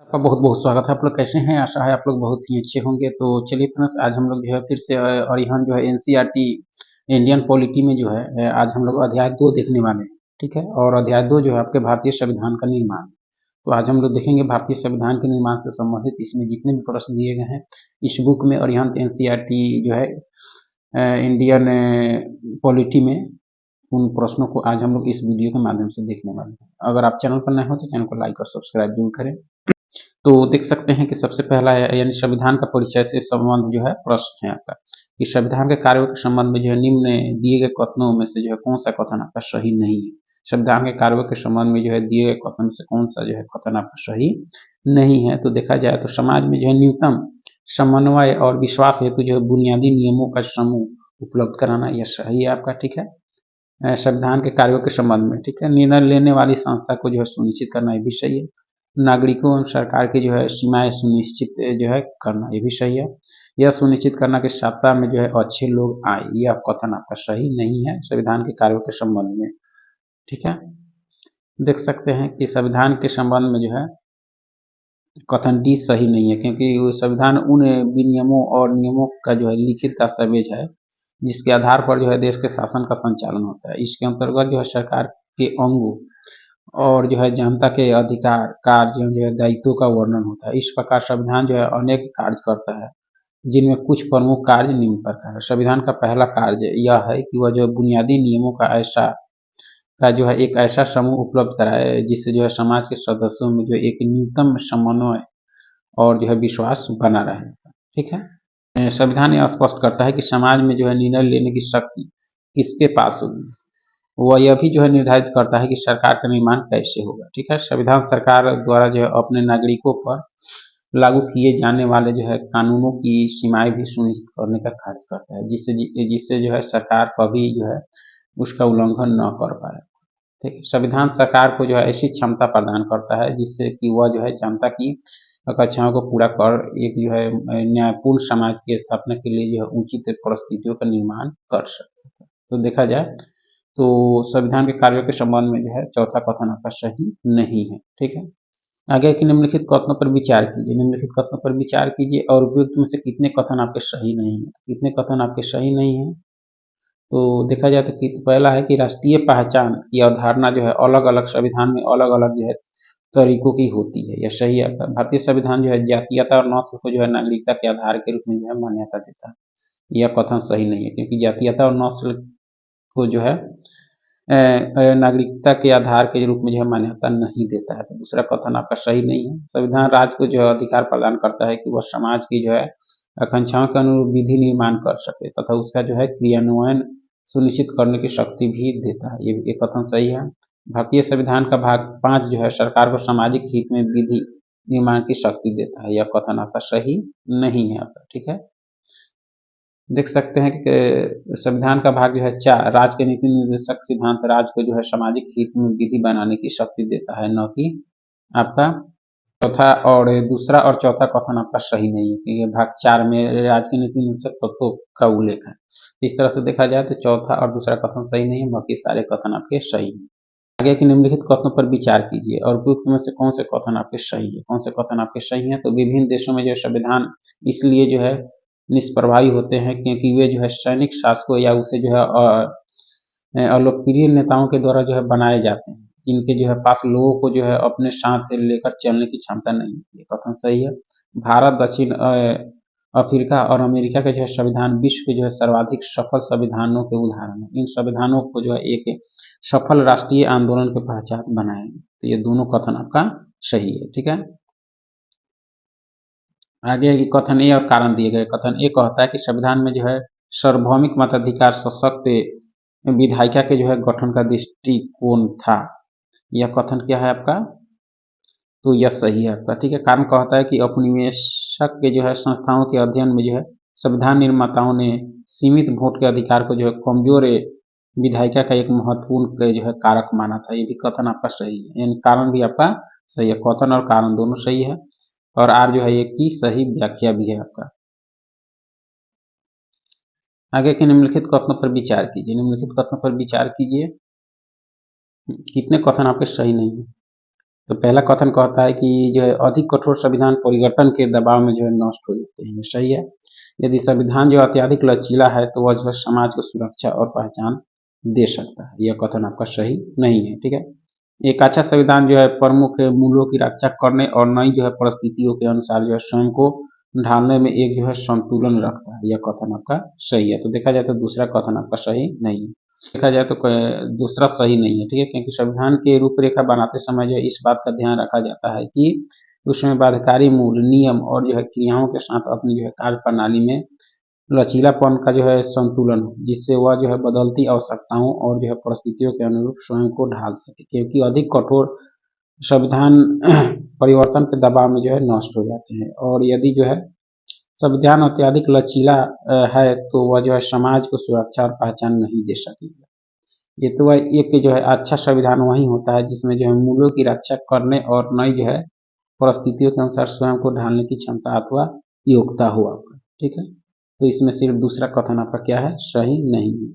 आपका बहुत-बहुत स्वागत है। आप लोग कैसे हैं? आशा है आप लोग बहुत ही अच्छे होंगे। तो चलिए फ्रेंड्स, आज हम लोग जो है फिर से और यहाँ जो है एनसीईआरटी इंडियन पॉलिटी में जो है आज हम लोग अध्याय 2 देखने वाले हैं, ठीक है? और अध्याय 2 जो है आपके भारतीय संविधान का निर्माण। तो आज हम लोग देखेंगे भारतीय संविधान के निर्माण से संबंधित इसमें जितने भी प्रश्न दिए गए हैं इस बुक में, और यहाँ एनसीईआरटी जो है इंडियन पॉलिटी में, उन प्रश्नों को आज हम लोग इस वीडियो के माध्यम से देखने वाले हैं। अगर आप चैनल पर नए हो तो चैनल को लाइक और सब्सक्राइब जरूर करें। तो देख सकते हैं कि सबसे पहला यानी संविधान का परिचय से संबंध जो है प्रश्न है आपका कि संविधान के कार्यों के संबंध में जो है निम्न दिए गए कथनों में से जो है कौन सा कथन आपका सही नहीं है। संविधान के कार्यों के संबंध में जो है दिए गए कथन से कौन सा जो है कथन आपका सही नहीं है। तो देखा जाए तो समाज में जो है न्यूनतम समन्वय और विश्वास हेतु जो है बुनियादी नियमों का समूह उपलब्ध कराना यह सही है आपका, ठीक है। संविधान के कार्यों के संबंध में, ठीक है, निर्णय लेने वाली संस्था को जो है सुनिश्चित करना ये भी सही है। नागरिकों और सरकार की जो है सीमाएं सुनिश्चित जो है करना ये भी सही है। यह सुनिश्चित करना कि सत्ता में जो है अच्छे लोग आए, यह कथन आपका सही नहीं है संविधान के कार्यों के संबंध में, ठीक है। देख सकते हैं कि संविधान के संबंध में जो है कथन डी सही नहीं है, क्योंकि वो संविधान उन विनियमों और नियमों का जो है लिखित दस्तावेज है जिसके आधार पर जो है देश के शासन का संचालन होता है। इसके अंतर्गत जो है सरकार के अंगों और जो है जनता के अधिकार, कार्य जो है दायित्वों का वर्णन होता है। इस प्रकार संविधान जो है अनेक कार्य करता है, जिनमें कुछ प्रमुख कार्य निम्न प्रकार है। संविधान का पहला कार्य यह है कि वह जो बुनियादी नियमों का जो है एक ऐसा समूह उपलब्ध कराए जिससे जो है समाज के सदस्यों में जो एक न्यूनतम समन्वय और जो है विश्वास बना रहे, ठीक है। संविधान यह स्पष्ट करता है कि समाज में जो है निर्णय लेने की शक्ति किसके पास होगी। वह यह भी जो है निर्धारित करता है कि सरकार का निर्माण कैसे होगा, ठीक है। संविधान सरकार द्वारा जो है अपने नागरिकों पर लागू किए जाने वाले जो है कानूनों की सीमाएं भी सुनिश्चित करने का कार्य करता है, जिससे जिससे जो है सरकार कभी जो है उसका उल्लंघन न कर पाए, ठीक है। संविधान सरकार को जो है ऐसी क्षमता प्रदान करता है जिससे कि वह जो है जनता की आकांक्षाओं को पूरा कर एक जो है न्यायपूर्ण समाज की स्थापना के लिए जो है उचित परिस्थितियों का निर्माण कर सकते हैं। तो देखा जाए तो संविधान के कार्यों के संबंध में जो है चौथा कथन आपका सही नहीं है, ठीक है। आगे के निम्नलिखित कथनों पर विचार कीजिए। निम्नलिखित कथनों पर विचार कीजिए और उपयुक्त में से कितने कथन आपके सही नहीं है। कितने कथन आपके सही नहीं है, तो देखा जाए तो पहला है कि राष्ट्रीय पहचान की अवधारणा जो है अलग अलग संविधान में अलग अलग जो है तरीकों की होती है, यह सही है। भारतीय संविधान जो है जातीयता और नस्ल को जो है नागरिकता के आधार के रूप में जो है मान्यता देता है, यह कथन सही नहीं है, क्योंकि जातीयता और नस्ल को जो है नागरिकता के आधार के रूप में जो है मान्यता नहीं देता है। तो दूसरा कथन आपका सही नहीं है। संविधान राज्य को जो है अधिकार प्रदान करता है कि वह समाज की जो है आकांक्षाओं के अनुरूप विधि निर्माण कर सके तथा उसका जो है क्रियान्वयन सुनिश्चित करने की शक्ति भी देता है, ये कथन सही है। भारतीय संविधान का भाग 5 जो है सरकार को सामाजिक हित में विधि निर्माण की शक्ति देता है, यह कथन आपका सही नहीं है आपका, ठीक है। देख सकते हैं कि संविधान का भाग जो है 4 राज्य के नीति निर्देशक सिद्धांत राज्य को जो है सामाजिक हित में विधि बनाने की शक्ति देता है, न कि आपका चौथा और दूसरा और चौथा कथन आपका सही नहीं है, क्योंकि भाग 4 में राज्य के नीति निर्देशक तत्वों का उल्लेख है। इस तरह से देखा जाए तो चौथा और दूसरा कथन सही नहीं है, बाकी सारे कथन आपके सही हैं। आगे के निम्नलिखित कथनों पर विचार कीजिए और उपयुक्त में से कौन से कथन आपके सही है। कौन से कथन आपके सही हैं, तो विभिन्न देशों में जो संविधान इसलिए जो है निष्प्रभावी होते हैं क्योंकि वे जो है सैनिक शासकों या उसे जो है अलोकप्रिय नेताओं के द्वारा जो है बनाए जाते हैं, जिनके जो है पास लोगों को जो है अपने साथ लेकर चलने की क्षमता नहीं है, ये कथन सही है। भारत, दक्षिण अफ्रीका और अमेरिका के जो है संविधान विश्व के जो है सर्वाधिक सफल संविधानों के उदाहरण हैं। इन संविधानों को जो है एक सफल राष्ट्रीय आंदोलन की पहचान बनाएंगे, तो ये दोनों कथन आपका सही है, ठीक है। आगे कथन ए और कारण दिए गए। कथन ए कहता है कि संविधान में जो है सार्वभौमिक मताधिकार सशक्त विधायिका के जो है गठन का दृष्टिकोण था, यह कथन क्या है आपका, तो यह सही है आपका, ठीक है। कारण कहता है कि औपनिवेशक के जो है संस्थाओं के अध्ययन में जो है संविधान निर्माताओं ने सीमित वोट के अधिकार को जो है कमजोर विधायिका का एक महत्वपूर्ण जो है कारक माना था, ये भी कथन आपका सही है, यानी कारण भी आपका सही है। कथन और कारण दोनों सही है और आर जो है एक की सही व्याख्या भी है आपका। आगे के निम्नलिखित कथनों पर विचार कीजिए। निम्नलिखित कथनों पर विचार कीजिए, कितने कथन आपके सही नहीं है। तो पहला कथन कहता है कि जो है अधिक कठोर संविधान परिवर्तन के दबाव में जो है नष्ट हो जाते हैं, सही है। यदि संविधान जो अत्यधिक लचीला है तो वह जो है समाज को सुरक्षा और पहचान दे सकता है, यह कथन आपका सही नहीं है, ठीक है। एक अच्छा संविधान जो है प्रमुख मूल्यों की रक्षा करने और नई जो है परिस्थितियों के अनुसार जो है स्वयं को ढालने में एक जो है संतुलन रखता है, यह कथन आपका सही है। तो देखा जाए तो दूसरा कथन आपका सही नहीं है। देखा जाए तो दूसरा सही नहीं है, ठीक है, क्योंकि संविधान की रूपरेखा बनाते समय जो है इस बात का ध्यान रखा जाता है कि उसमें बाध्यकारी मूल नियम और जो है क्रियाओं के साथ अपनी जो है कार्य प्रणाली में लचीलापन का जो है संतुलन हो, जिससे वह जो है बदलती आवश्यकताओं और जो है परिस्थितियों के अनुरूप स्वयं को ढाल सके, क्योंकि अधिक कठोर संविधान परिवर्तन के दबाव में जो है नष्ट हो जाते हैं। और यदि जो है संविधान अत्यधिक लचीला है तो वह जो है समाज को सुरक्षा और पहचान नहीं दे सकेगा। ये तो वह एक जो है अच्छा संविधान वही होता है जिसमें जो है मूल्यों की रक्षा करने और नई जो है परिस्थितियों के अनुसार स्वयं को ढालने की क्षमता अथवा योग्यता हो आपका, ठीक है। तो इसमें सिर्फ दूसरा कथन आपका क्या है, सही नहीं है,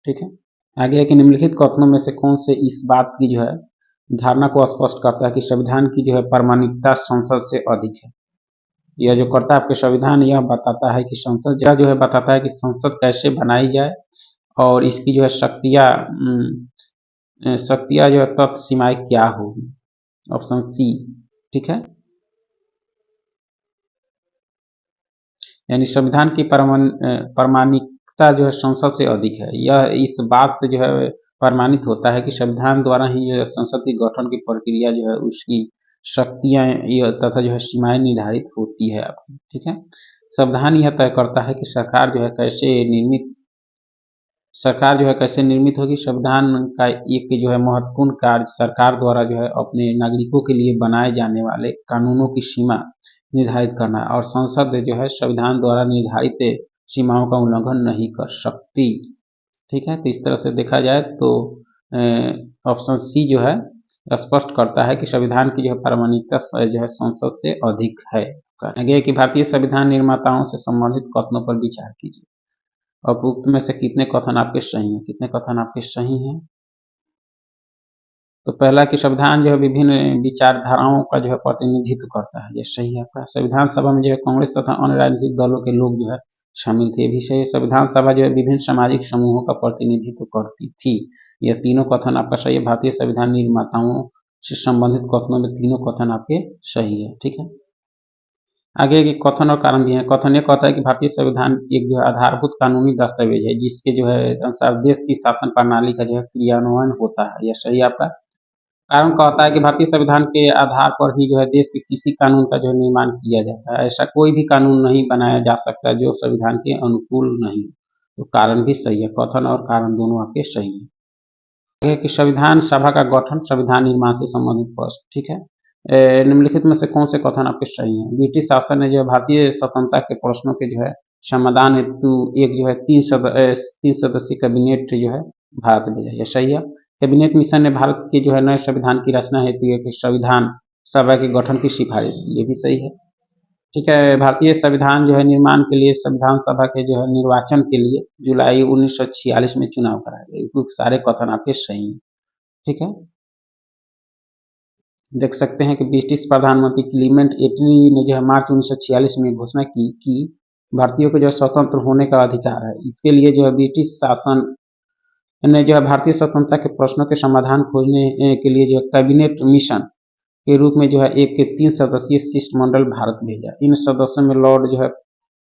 ठीक है। आगे है कि निम्नलिखित कथनों में से कौन से इस बात की जो है धारणा को स्पष्ट करता है कि संविधान की जो है प्रामाणिकता संसद से अधिक है। यह जो करता है आपके संविधान यह बताता है कि संसद जो है बताता है कि संसद कैसे बनाई जाए और इसकी जो है शक्तियाँ जो है तत्व सीमाएं क्या होगी। ऑप्शन सी, ठीक है। यानी संविधान की प्रामाणिकता जो है संसद से अधिक है। यह इस बात से जो है प्रमाणित होता है कि संविधान द्वारा ही जो है संसद के गठन की प्रक्रिया जो है उसकी शक्तियाँ तथा जो है सीमाएं निर्धारित होती है आपकी, ठीक है। संविधान यह तय करता है कि सरकार जो है कैसे निर्मित होगी। संविधान का एक जो है महत्वपूर्ण कार्य सरकार द्वारा जो है अपने नागरिकों के लिए बनाए जाने वाले कानूनों की सीमा निर्धारित करना और संसद जो है संविधान द्वारा निर्धारित सीमाओं का उल्लंघन नहीं कर सकती, ठीक है। तो इस तरह से देखा जाए तो ऑप्शन सी जो है स्पष्ट करता है कि संविधान की जो है प्रामाणिकता जो है संसद से अधिक है। आगे कि भारतीय संविधान निर्माताओं से संबंधित कथनों पर विचार कीजिए। उपरोक्त में से कितने कथन आपके सही हैं, कितने कथन आपके सही हैं। तो पहला कि संविधान जो है विभिन्न विचारधाराओं का जो है प्रतिनिधित्व करता है, ये सही है आपका। संविधान सभा में जो है कांग्रेस तथा अन्य राजनीतिक दलों के लोग जो है शामिल थे, ये भी सही है। संविधान सभा जो है विभिन्न सामाजिक समूहों का प्रतिनिधित्व करती थी, यह तीनों कथन आपका सही है। भारतीय संविधान निर्माताओं से संबंधित कथनों में तीनों कथन आपके सही है, ठीक है। आगे के कथन और कारण दिए हैं। कथन ये कहता है कि भारतीय संविधान एक जो है आधारभूत कानूनी दस्तावेज है जिसके जो है अनुसार देश की शासन प्रणाली का जो है क्रियान्वयन होता है, यह सही आपका। कारण कहता है कि भारतीय संविधान के आधार पर ही जो है देश के किसी कानून का जो निर्माण किया जाता है, ऐसा कोई भी कानून नहीं बनाया जा सकता जो संविधान के अनुकूल नहीं। तो कारण भी सही है, कथन और कारण दोनों आपके सही है। आगे कि संविधान सभा का गठन संविधान निर्माण से संबंधित प्रश्न, ठीक है। निम्नलिखित में से कौन से कथन आपके सही हैं। ब्रिटिश शासन ने जो है भारतीय स्वतंत्रता के प्रश्नों के जो है समाधान हेतु एक जो है तीन सदस्यीय कैबिनेट जो है भारत भेजा, यह सही है। कैबिनेट मिशन ने भारत के जो है नए संविधान की रचना हेतु एक संविधान सभा के गठन की सिफारिश की, ये भी सही है, ठीक है। भारतीय संविधान जो है निर्माण के लिए संविधान सभा के जो है निर्वाचन के लिए जुलाई 1946 में चुनाव कराया गया, सारे कथन आपके सही हैं, ठीक है। देख सकते हैं कि ब्रिटिश प्रधानमंत्री क्लीमेंट एटली ने जो है मार्च 1946 में घोषणा की कि भारतीयों को जो है स्वतंत्र होने का अधिकार है। इसके लिए जो है ब्रिटिश शासन ने जो है भारतीय स्वतंत्रता के प्रश्नों के समाधान खोजने के लिए जो है कैबिनेट मिशन के रूप में जो है एक 3 सदस्यीय शिष्टमंडल भारत भेजा। इन सदस्यों में लॉर्ड जो है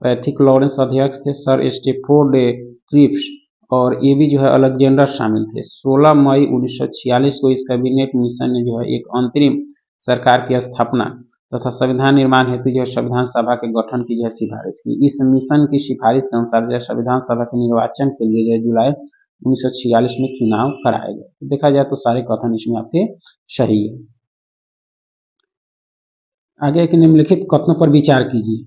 पैथिक लॉरेंस अध्यक्ष थे, सर स्टेफोर्ड क्रिप्स और ये भी जो है अलेक्जेंडर शामिल थे। 16 मई 1946 को इस कैबिनेट मिशन ने जो है एक अंतरिम सरकार की स्थापना तथा संविधान निर्माण हेतु जो है संविधान सभा के गठन की जो है सिफारिश की। इस मिशन की सिफारिश के अनुसार जो है संविधान सभा के निर्वाचन के लिए जो है जुलाई 1946 में चुनाव कराए गए। तो देखा जाए तो सारे कथन इसमें आपके सही है। आगे के निम्नलिखित कथनों पर विचार कीजिए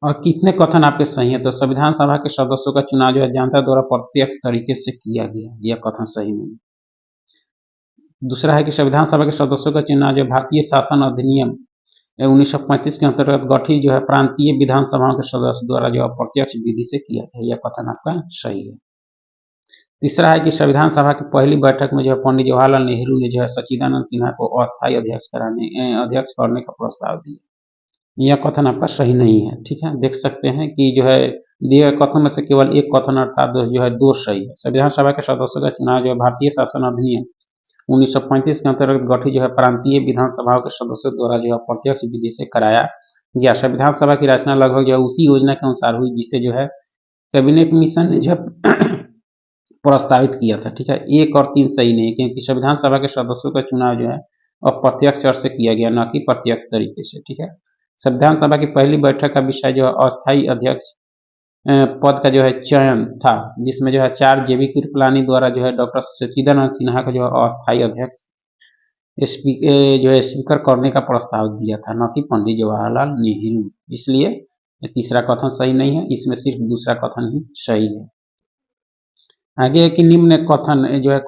और कितने कथन आपके सही है। तो संविधान सभा के सदस्यों का चुनाव जो है जनता द्वारा प्रत्यक्ष तरीके से किया गया, यह कथन सही नहीं। दूसरा है कि संविधान सभा के सदस्यों का चुनाव जो भारतीय शासन अधिनियम 1935 के अंतर्गत गठित जो है प्रांतीय विधानसभाओं के सदस्य द्वारा जो अप्रत्यक्ष विधि से किया था, यह कथन आपका सही है। तीसरा है कि संविधान सभा की पहली बैठक में जो है पंडित जवाहरलाल नेहरू ने जो है सच्चिदानंद सिन्हा को अस्थायी अध्यक्ष करने का प्रस्ताव दिया। यह कथन आपका सही नहीं है, ठीक है। देख सकते हैं कि जो है दिए गए कथनों में से केवल एक कथन अर्थात जो है 2 सही है। संविधान सभा के सदस्यों का चुनाव जो है भारतीय शासन अधिनियम 1935 के अंतर्गत गठित जो है प्रांतीय विधानसभाओं के सदस्यों द्वारा जो है अप्रत्यक्ष विधि से कराया गया। संविधान सभा की रचना लगभग जो है उसी योजना के अनुसार हुई जिसे जो है कैबिनेट मिशन ने जो प्रस्तावित किया था, ठीक है। 1 और 3 सही नहीं, क्योंकि संविधान सभा के सदस्यों का चुनाव जो है अप्रत्यक्ष तौर से किया गया, न कि प्रत्यक्ष तरीके से, ठीक है। संविधान सभा की पहली बैठक का विषय जो है अस्थायी अध्यक्ष पद का जो है चयन था, जिसमें जो है 4 जेबी कृपलानी द्वारा जो है डॉक्टर सच्चिदानंद सिन्हा को जो है अस्थायी अध्यक्ष जो है स्पीकर करने का प्रस्ताव दिया था, न कि पंडित जवाहरलाल नेहरू। इसलिए तीसरा कथन सही नहीं है, इसमें सिर्फ दूसरा कथन ही सही है। आगे है कि निम्न कथन जो है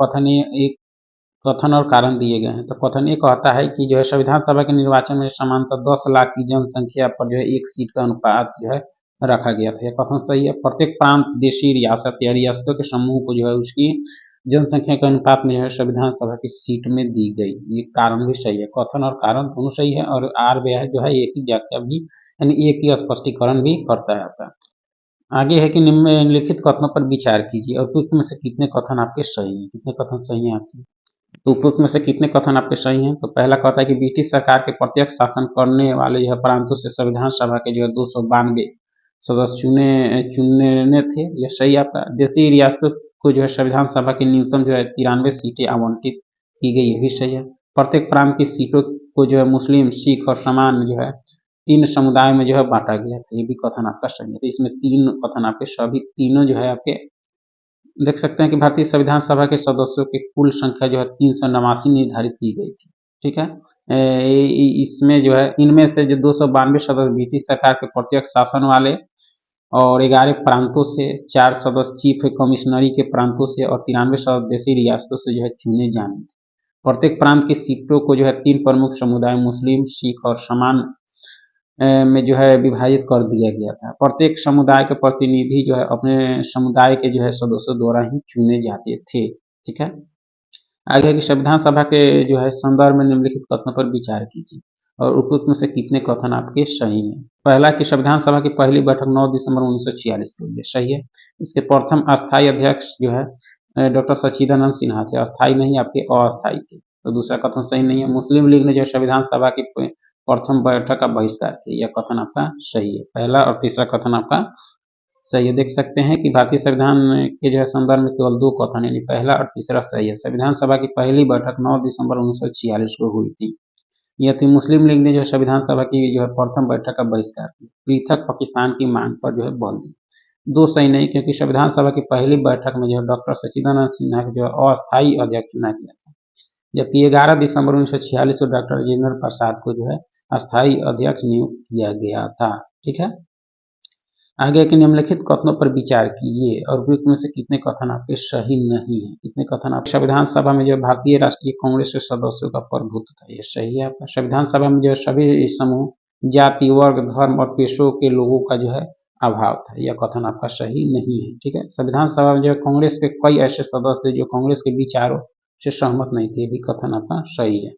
कथन और कारण दिए गए हैं। तो कथन ये कहता है कि जो है संविधान सभा के निर्वाचन में समानतः 10 लाख की जनसंख्या पर जो है 1 सीट का अनुपात जो है रखा गया था। यह कथन सही है। प्रत्येक प्रांत, देशी रियासत या रियासतों के समूह को जो है उसकी जनसंख्या के अनुपात में जो है संविधान सभा की सीट में दी गई। ये कारण भी सही है। कथन और कारण दोनों सही है और आर व्यय जो है एक ही व्याख्या भी यानी एक ही स्पष्टीकरण भी करता है। आगे है कि निम्नलिखित कथनों पर विचार कीजिए और उपयुक्त में से कितने कथन आपके सही हैं। कितने कथन सही हैं आपके? तो उपयुक्त में से कितने कथन आपके सही हैं? तो पहला कहता है कि ब्रिटिश सरकार के प्रत्यक्ष शासन करने वाले जो है प्रांतों से संविधान सभा के जो है 292 सदस्य चुने थे। यह सही आपका। देशी रियासतों को जो है संविधान सभा की न्यूनतम जो है 93 सीटें आवंटित की गई, ये भी सही है। प्रत्येक प्रांत की सीटों को जो है मुस्लिम, सिख और समान जो है 3 समुदाय में जो है बांटा गया था, ये भी कथन आपका सही है। तो इसमें 3 कथन आपके सभी तीनों जो है आपके देख सकते हैं कि भारतीय संविधान सभा के सदस्यों की कुल संख्या जो है 389 निर्धारित की गई थी, ठीक है। इसमें जो है इनमें से जो 292 सदस्य ब्रिटिश सरकार के प्रत्यक्ष शासन वाले और 11 प्रांतों से, 4 सदस्य चीफ कमिश्नरी के प्रांतों से और 93 सदस्य देशी रियासतों से जो है चुने जाने। प्रत्येक प्रांत की सीटों को जो है 3 प्रमुख समुदाय मुस्लिम, सिख और समान में जो है विभाजित कर दिया गया था। प्रत्येक समुदाय के प्रतिनिधि जो है अपने समुदाय के जो है सदस्यों द्वारा ही चुने जाते थे, ठीक है। आगे की संविधान सभा के जो है संदर्भ में निम्नलिखित कथनों पर विचार कीजिए और उपयुक्त में से कितने कथन आपके सही हैं। पहला कि संविधान सभा की पहली बैठक 9 दिसंबर 1946 को हुई है, सही है। इसके प्रथम अस्थायी अध्यक्ष जो है डॉक्टर सच्चिदानंद सिन्हा थे, अस्थायी नहीं आपके अस्थायी थे। तो दूसरा कथन सही नहीं है। मुस्लिम लीग ने जो संविधान सभा की प्रथम बैठक का बहिष्कार किया, यह कथन आपका सही है। पहला और तीसरा कथन आपका सही है। देख सकते हैं कि भारतीय संविधान के जो है संदर्भ में केवल 2 कथन यानी पहला और तीसरा सही है। संविधान सभा की पहली बैठक 9 दिसंबर 1946 को हुई थी। यह थी मुस्लिम लीग ने जो संविधान सभा की जो है प्रथम बैठक का बहिष्कार किया, पृथक पाकिस्तान की मांग पर जो है बल दिया। 2 सही नहीं, क्योंकि संविधान सभा की पहली बैठक में जो है डॉक्टर सच्चिदानंद सिन्हा को जो है अस्थायी अध्यक्ष चुना गया था, जबकि 11 दिसंबर 1946 को डॉक्टर राजेंद्र प्रसाद को जो है अस्थायी अध्यक्ष नियुक्त किया गया था, ठीक है। आगे के निम्नलिखित कथनों पर विचार कीजिए और उपयुक्त में से कितने कथन आपके सही नहीं है। कितने कथन आप संविधान सभा में जो भारतीय राष्ट्रीय कांग्रेस के सदस्यों का प्रभुत्व था, ये सही है आपका। संविधान सभा में जो सभी समूह, जाति, वर्ग, धर्म और पेशों के लोगों का जो है अभाव था, यह कथन आपका सही नहीं है, ठीक है। संविधान सभा में जो कांग्रेस के कई ऐसे सदस्य थे जो कांग्रेस के विचारों से सहमत नहीं थे, ये भी कथन आपका सही है।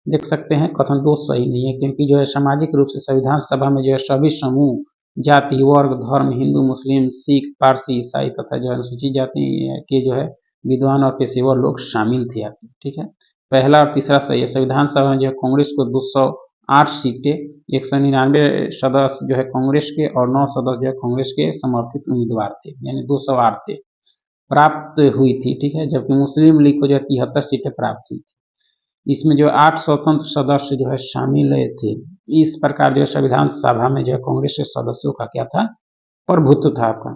देख सकते हैं कथन 2 सही नहीं है, क्योंकि जो है सामाजिक रूप से संविधान सभा में जो है सभी समूह, जाति, वर्ग, धर्म, हिंदू, मुस्लिम, सिख, पारसी, ईसाई तथा जो अनुसूचित जाति के जो है विद्वान और पेशेवर लोग शामिल थे, ठीक है। पहला और तीसरा सही है। संविधान सभा में जो है कांग्रेस को 208 सीटें, 199 सदस्य जो है कांग्रेस के और 9 सदस्य जो है कांग्रेस के समर्थित उम्मीदवार थे, यानी 208 थे प्राप्त हुई थी, ठीक है। जबकि मुस्लिम लीग को जो है 73 सीटें प्राप्त हुई थी। इसमें जो 8 स्वतंत्र सदस्य जो है शामिल थे। इस प्रकार जो संविधान सभा में जो कांग्रेस के सदस्यों का क्या था, प्रभुत्व था आपका।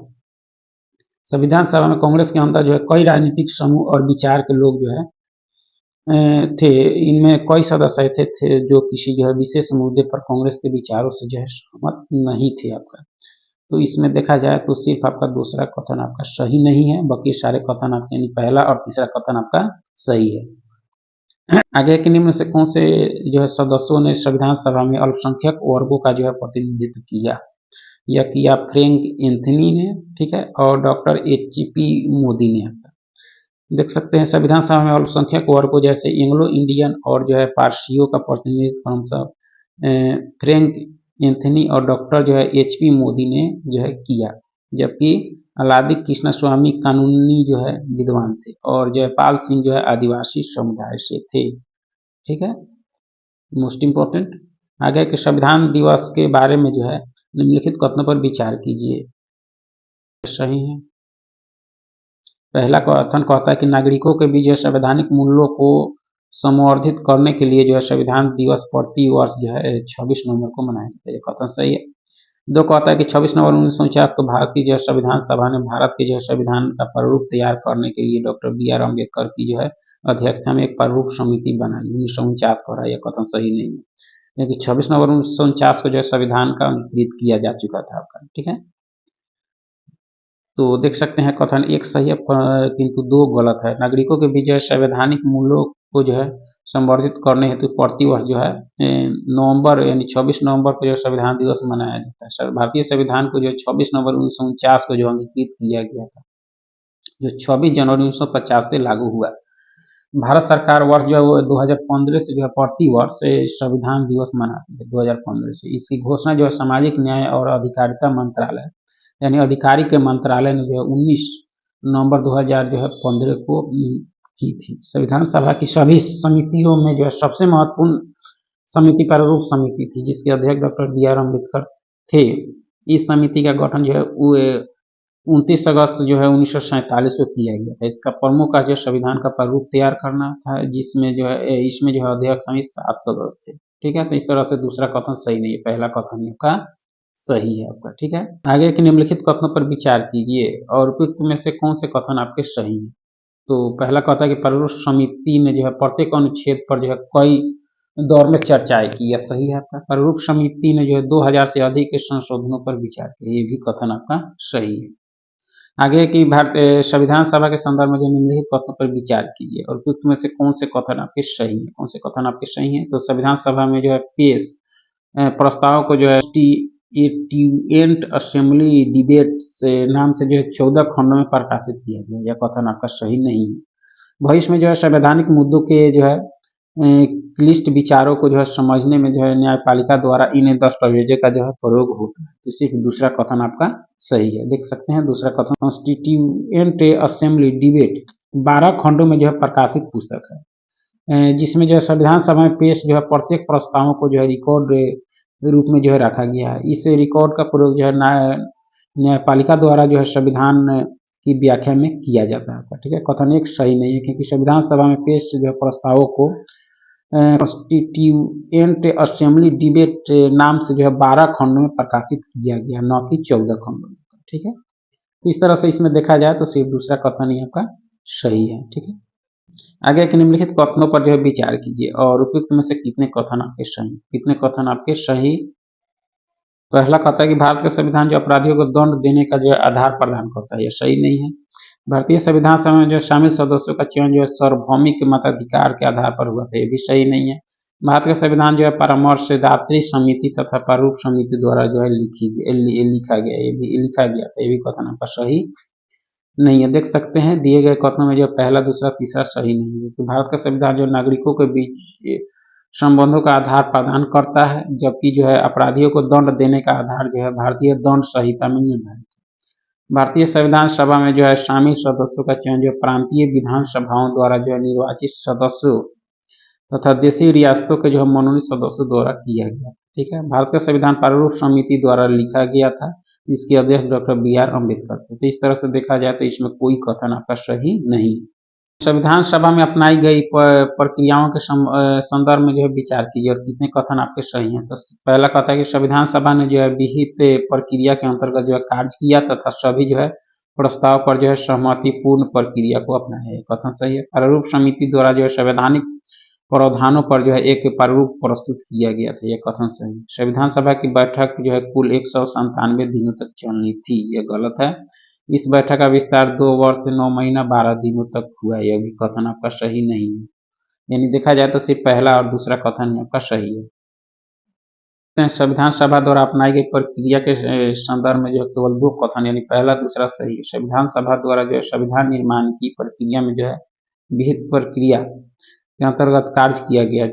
संविधान सभा में कांग्रेस के अंदर जो है कई राजनीतिक समूह और विचार के लोग जो है थे। इनमें कई सदस्य ऐसे थे जो किसी जो है विशेष मुद्दे पर कांग्रेस के विचारों से जो है सहमत नहीं थे आपका। तो इसमें देखा जाए तो सिर्फ आपका दूसरा कथन आपका सही नहीं है, बाकी सारे कथन आपके यानी पहला और तीसरा कथन आपका सही है। आगे के निम्न से कौन से जो है सदस्यों ने संविधान सभा में अल्पसंख्यक वर्गों का जो है प्रतिनिधित्व किया? यह किया फ्रैंक एंथनी ने, ठीक है, और डॉक्टर एच.पी. मोदी ने। देख सकते हैं संविधान सभा में अल्पसंख्यक वर्गों जैसे एंग्लो इंडियन और जो है पारसियों का प्रतिनिधित्व फ्रैंक एंथनी और डॉक्टर जो है HP मोदी ने जो है किया, जबकि अलादी कृष्ण स्वामी कानूनी जो है विद्वान थे और जयपाल सिंह जो है आदिवासी समुदाय से थे। ठीक है, मोस्ट इम्पोर्टेंट। आगे के संविधान दिवस के बारे में जो है निम्नलिखित कथनों पर विचार कीजिए, सही है। पहला कथन कहता है कि नागरिकों के बीच जो संवैधानिक मूल्यों को संवर्धित करने के लिए जो है संविधान दिवस प्रति वर्ष जो है 26 नवंबर को मनाया जाता है। ये कथन सही है। दो कहता है कि 26 नवंबर 1949 को भारतीय जो संविधान सभा ने भारत के जो संविधान का प्रारूप तैयार करने के लिए डॉक्टर BR अम्बेडकर की जो है अध्यक्षता में एक प्रारूप समिति बनाई 1949 को। यह कथन सही नहीं है, क्योंकि 26 नवंबर 1949 को जो है संविधान का अंकित किया जा चुका था आपका। ठीक है, तो देख सकते हैं कथन एक सही है किंतु दो गलत है। नागरिकों के बीच जो है संवैधानिक मूल्यों को जो है संवर्धित करने हेतु प्रतिवर्ष जो है नवंबर यानी 26 नवंबर को जो संविधान दिवस मनाया जाता है। भारतीय संविधान को जो 26 नवंबर 1949 को जो अंकित किया गया था, जो 26 जनवरी 1950 से लागू हुआ। भारत सरकार वर्ष जो है वो 2015 से जो है प्रति वर्ष संविधान दिवस मनाती है 2015 से। इसकी घोषणा जो है सामाजिक न्याय और अधिकारिता मंत्रालय यानी अधिकारी के मंत्रालय ने जो है 19 नवंबर 2015 को की थी। संविधान सभा की सभी समितियों में जो है सबसे महत्वपूर्ण समिति प्रारूप समिति थी, जिसके अध्यक्ष डॉक्टर BR अम्बेडकर थे। इस समिति का गठन जो है 29 अगस्त जो है 1947 को किया गया था। इसका प्रमुख कार्य जो संविधान का प्रारूप तैयार करना था, जिसमें जो है इसमें जो है अध्यक्ष समेत 7 सदस्य थे। ठीक है, तो इस तरह से दूसरा कथन सही नहीं है, पहला कथन आपका सही है आपका। ठीक है, आगे के निम्नलिखित कथनों पर विचार कीजिए और उपयुक्त में से कौन से कथन आपके सही हैं। तो पहला कहता है कि प्रारूप समिति ने जो है प्रत्येक अनुच्छेद पर जो है कई दौर में चर्चाएं की, यह सही है आपका। प्रारूप समिति ने जो है 2000 से अधिक के संशोधनों पर विचार किया, ये भी कथन आपका सही है। आगे की संविधान सभा के संदर्भ में जो निम्नलिखित कथनों पर विचार कीजिए और उपयुक्त में से कौन से कथन आपके सही हैं, कौन से कथन आपके सही हैं। तो संविधान सभा में जो है पेश प्रस्ताव को जो है कॉन्स्टिट्यूएंट असेंबली डिबेट्स नाम से जो है 14 खंडों में प्रकाशित किया गया, यह कथन आपका सही नहीं है। भविष्य में जो है संवैधानिक मुद्दों के जो है क्लिष्ट विचारों को जो है समझने में जो है न्यायपालिका द्वारा इन दस्तावेजों का जो है प्रयोग होता है, तो सिर्फ दूसरा कथन आपका सही है। देख सकते हैं दूसरा कथन कॉन्स्टिट्यूएंट असेंबली डिबेट 12 खंडों में जो है प्रकाशित पुस्तक है, जिसमें जो है संविधान सभा में पेश जो है प्रत्येक प्रस्तावों को जो है रिकॉर्ड रूप में जो है रखा गया है। इस रिकॉर्ड का प्रयोग जो है न्यायपालिका द्वारा जो है संविधान की व्याख्या में किया जाता है। ठीक है, कथन एक सही नहीं है, क्योंकि संविधान सभा में पेश जो है प्रस्तावों को कॉन्स्टिट्यूएंट असेंबली डिबेट नाम से जो है 12 खंडों में प्रकाशित किया गया, न कि 14 खंडों में। ठीक है, तो इस तरह से इसमें देखा जाए तो सिर्फ दूसरा कथन ही आपका सही है। ठीक है, आगे के निम्नलिखित कथनों पर जो है विचार कीजिए और उपयुक्त में से कितने कथन आपके सही, कितने कथन आपके सही। पहला कहता है कि भारत का संविधान जो अपराधियों को दंड देने का जो है आधार प्रदान करता है, यह सही नहीं है। भारतीय संविधान सभा में जो शामिल सदस्यों का चयन जो है सार्वभौमिक मताधिकार के आधार पर हुआ था, ये भी सही नहीं है। भारत का संविधान जो है परामर्शदात्री समिति तथा प्रारूप समिति द्वारा जो है लिखा गया, ये भी लिखा गया था, ये भी कथन आपका सही नहीं है। देख सकते हैं दिए गए कथनों में जो पहला दूसरा तीसरा सही नहीं है। तो भारत का संविधान जो नागरिकों के बीच संबंधों का आधार प्रदान करता है, जबकि जो है अपराधियों को दंड देने का आधार जो है भारतीय दंड संहिता में निर्धारित है। भारतीय संविधान सभा में जो है शामिल सदस्यों का चयन जो प्रांतीय विधानसभाओं द्वारा जो है निर्वाचित सदस्यों तथा देशी रियासतों के जो है मनोनीत सदस्यों द्वारा किया गया। ठीक है, भारत का संविधान प्रारूप समिति द्वारा लिखा गया था, इसके अध्यक्ष डॉक्टर BR अम्बेडकर थे। तो इस तरह से देखा जाए तो इसमें कोई कथन आपका सही नहीं। संविधान सभा में अपनाई गई प्रक्रियाओं के संदर्भ में जो है विचार कीजिए और कितने कथन आपके सही हैं। तो पहला कहता है कि संविधान सभा ने जो है विहित प्रक्रिया के अंतर्गत जो है कार्य किया तथा सभी जो है प्रस्ताव पर जो है सहमतिपूर्ण प्रक्रिया को अपनाया, कथन सही है। प्रारूप समिति द्वारा जो है संवैधानिक प्रावधानों पर जो है एक प्रारूप प्रस्तुत किया गया था, यह कथन सही। संविधान सभा की बैठक जो है कुल 197 दिनों तक चलनी थी, यह गलत है। इस बैठक का विस्तार 2 वर्ष 9 महीना 12 दिनों तक हुआ, यह भी कथन आपका सही नहीं है। यानी देखा जाए तो सिर्फ पहला और दूसरा कथन आपका सही है। संविधान सभा द्वारा अपनाई गई प्रक्रिया के संदर्भ में जो है केवल 2 कथन यानी पहला दूसरा सही है। संविधान सभा द्वारा जो है संविधान निर्माण की प्रक्रिया में जो है विहित प्रक्रिया के अंतर्गत कार्य किया गया,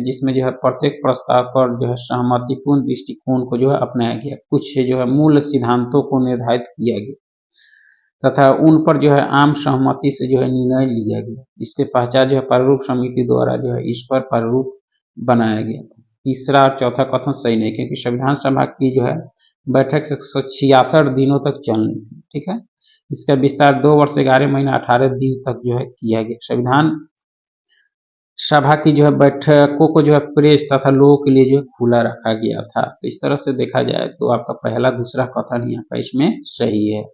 जिसमें जो है प्रत्येक प्रस्ताव पर जो है सहमतिपूर्ण दृष्टिकोण को जो है अपनाया गया। कुछ जो है मूल सिद्धांतों को निर्धारित किया गया तथा उन पर जो है आम सहमति से जो है निर्णय लिया गया। इसके पश्चात जो है प्रारूप समिति द्वारा जो है इस पर प्रारूप बनाया गया। तीसरा और चौथा कथन सही नहीं, क्योंकि संविधान सभा की जो है बैठक 166 दिनों तक चलनी थी। ठीक है, इसका विस्तार 2 वर्ष 11 महीना 18 दिन तक जो है किया गया। संविधान सभा की जो है बैठकों को जो है प्रेस तथा लोगों के लिए जो है खुला रखा गया था। तो इस तरह से देखा जाए तो आपका पहला दूसरा कथन यहाँ पर इसमें सही है।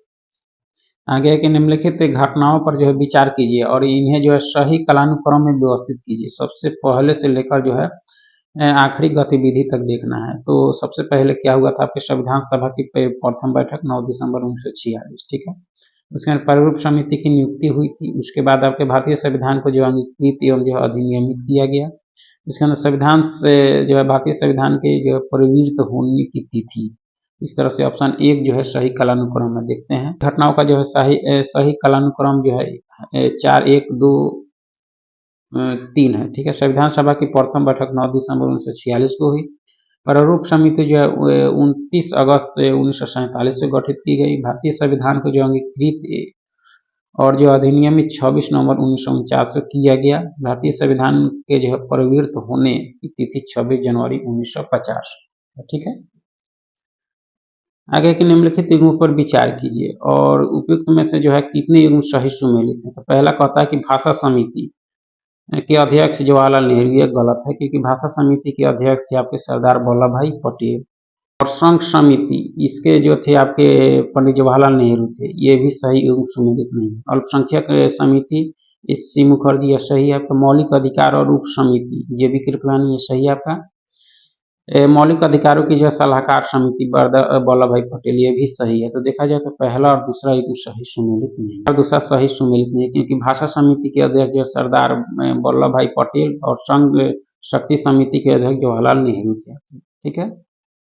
आगे के निम्नलिखित घटनाओं पर जो है विचार कीजिए और इन्हें जो है सही कालानुक्रम में व्यवस्थित कीजिए। सबसे पहले से लेकर जो है आखिरी गतिविधि तक देखना है। तो सबसे पहले क्या हुआ था, आपके संविधान सभा की प्रथम बैठक 9 दिसंबर 1946। ठीक है, उसके बाद प्रारूप समिति की नियुक्ति हुई थी। उसके बाद आपके भारतीय संविधान को जो अंगीकृत एवं जो अधिनियमित किया गया। इसके अंदर संविधान से जो है भारतीय संविधान के जो प्रवृत्त होने की तिथि। इस तरह से ऑप्शन 1 जो है सही कालानुक्रम में देखते हैं। घटनाओं का जो है सही कालानुक्रम जो है 4, 1, 2, 3 है। ठीक है, संविधान सभा की प्रथम बैठक 9 दिसंबर 1946 को हुई। प्रारूप समिति जो है 29 अगस्त 1947 से गठित की गई। भारतीय संविधान को जो अंगीकृत और जो अधिनियमित 26 नवंबर 1949 को किया गया। भारतीय संविधान के जो है प्रवृत्त होने की तिथि 26 जनवरी 1950। ठीक है, आगे के निम्नलिखित युग्मों पर विचार कीजिए और उपयुक्त में से जो है कितने युग्म सही सुमेलित हैं। तो पहला कहता है कि भाषा समिति के अध्यक्ष जवाहरलाल नेहरू। ये गलत है, क्योंकि भाषा समिति के अध्यक्ष थे आपके सरदार वल्लभ भाई पटेल। और संघ समिति इसके जो थे आपके पंडित जवाहरलाल नेहरू थे। ये भी सही युग्म सुमेलित नहीं है। अल्पसंख्यक समिति सी मुखर्जी, ये सही है आपका। मौलिक अधिकार और उप समिति JB कृपलानी, ये सही है आपका। मौलिक अधिकारों की जो सलाहकार समिति वल्लभ भाई पटेल, ये भी सही है। तो देखा जाए तो पहला और दूसरा युग्म सही सुमेलित नहीं है और दूसरा सही सुमेलित नहीं है, क्योंकि भाषा समिति के अध्यक्ष जो सरदार वल्लभ भाई पटेल और संघ शक्ति समिति के अध्यक्ष जवाहरलाल नेहरू थे। ठीक है,